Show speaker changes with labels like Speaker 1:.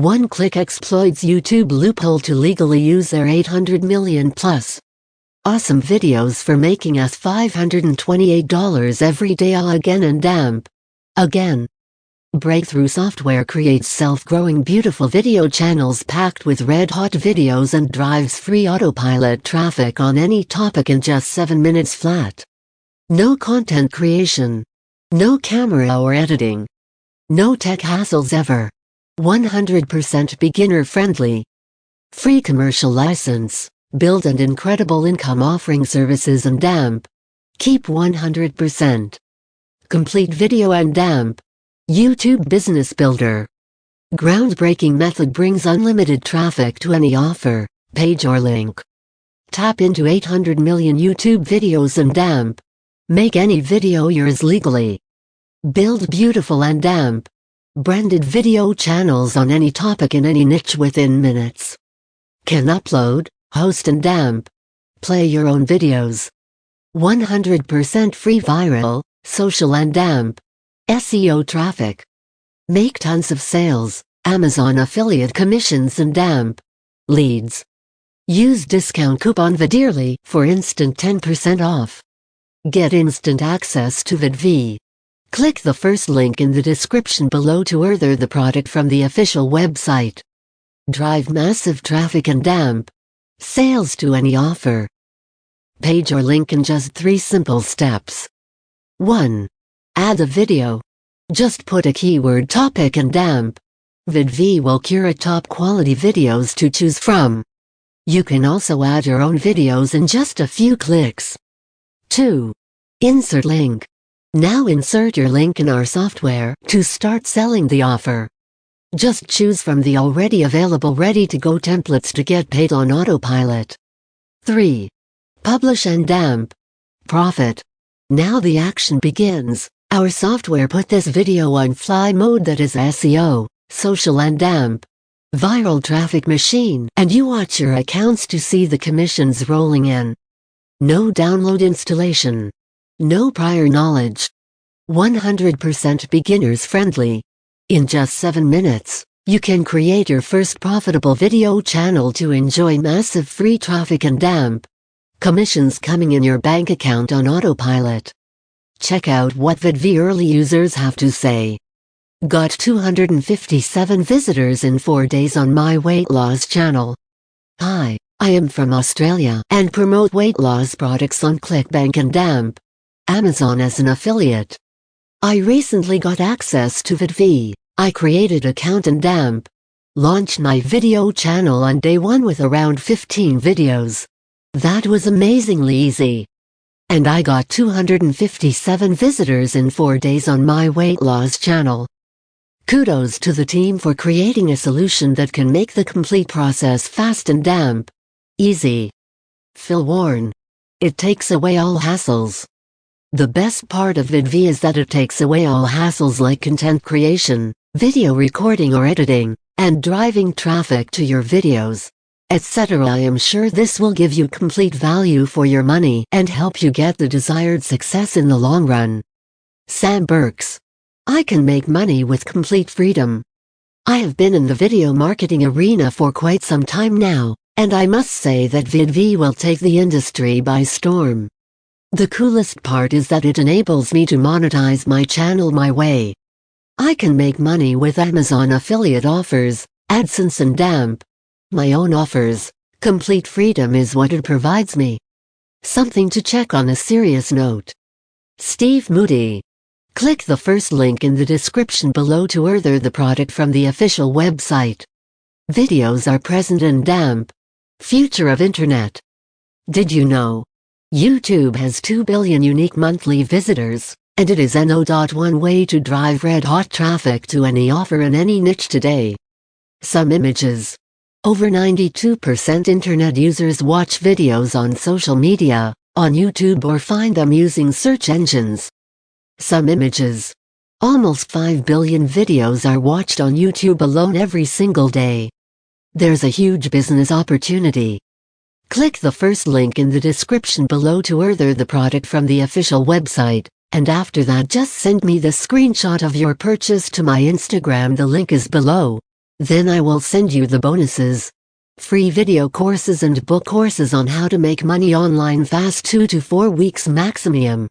Speaker 1: One-click exploits YouTube loophole to legally use their 800 million plus awesome videos for making us $528 every day again and damp. Again. Breakthrough software creates self-growing beautiful video channels packed with red-hot videos and drives free autopilot traffic on any topic in just 7 minutes flat. No content creation. No camera or editing. No tech hassles ever. 100% beginner-friendly. Free commercial license. Build an incredible income offering services and damp. Keep 100%. Complete video and damp. YouTube Business Builder. Groundbreaking method brings unlimited traffic to any offer, page or link. Tap into 800 million YouTube videos and damp. Make any video yours legally. Build beautiful and damp branded video channels on any topic in any niche within minutes. Can upload, host and damp. Play your own videos. 100% free viral, social and damp. SEO traffic. Make tons of sales, Amazon affiliate commissions and damp leads. Use discount coupon VidVee for instant 10% off. Get instant access to VidVee. Click the first link in the description below to order the product from the official website. Drive massive traffic and damp sales to any offer, page or link in just 3 simple steps. 1. Add a video. Just put a keyword topic and damp. VidVee will curate top quality videos to choose from. You can also add your own videos in just a few clicks. 2. Insert link. Now insert your link in our software to start selling the offer. Just choose from the already available ready-to-go templates to get paid on autopilot. 3. Publish and damp profit. Now the action begins. Our software put this video on fly mode, that is SEO, social and damp viral traffic machine, and you watch your accounts to see the commissions rolling in. No download installation. No prior knowledge. 100% beginners friendly. In just 7 minutes, you can create your first profitable video channel to enjoy massive free traffic and damp commissions coming in your bank account on autopilot. Check out what VidVee early users have to say. Got 257 visitors in 4 days on my weight loss channel. Hi, I am from Australia and promote weight loss products on ClickBank and damp Amazon as an affiliate. I recently got access to VidVee. I created account and damp launched my video channel on day 1 with around 15 videos. That was amazingly easy. And I got 257 visitors in 4 days on my weight loss channel. Kudos to the team for creating a solution that can make the complete process fast and damp easy. Phil Warren. It takes away all hassles. The best part of VidVee is that it takes away all hassles like content creation, video recording or editing, and driving traffic to your videos, etc. I am sure this will give you complete value for your money and help you get the desired success in the long run. Sam Burks. I can make money with complete freedom. I have been in the video marketing arena for quite some time now, and I must say that VidVee will take the industry by storm. The coolest part is that it enables me to monetize my channel my way. I can make money with Amazon affiliate offers, AdSense and damp my own offers. Complete freedom is what it provides me. Something to check on a serious note. Steve Moody. Click the first link in the description below to order the product from the official website. Videos are present in damp future of internet. Did you know? YouTube has 2 billion unique monthly visitors, and it is no.1 way to drive red-hot traffic to any offer in any niche today. Some images. Over 92% internet users watch videos on social media, on YouTube or find them using search engines. Some images. Almost 5 billion videos are watched on YouTube alone every single day. There's a huge business opportunity. Click the first link in the description below to order the product from the official website, and after that just send me the screenshot of your purchase to my Instagram. The link is below. Then I will send you the bonuses. Free video courses and book courses on how to make money online fast 2 to 4 weeks maximum.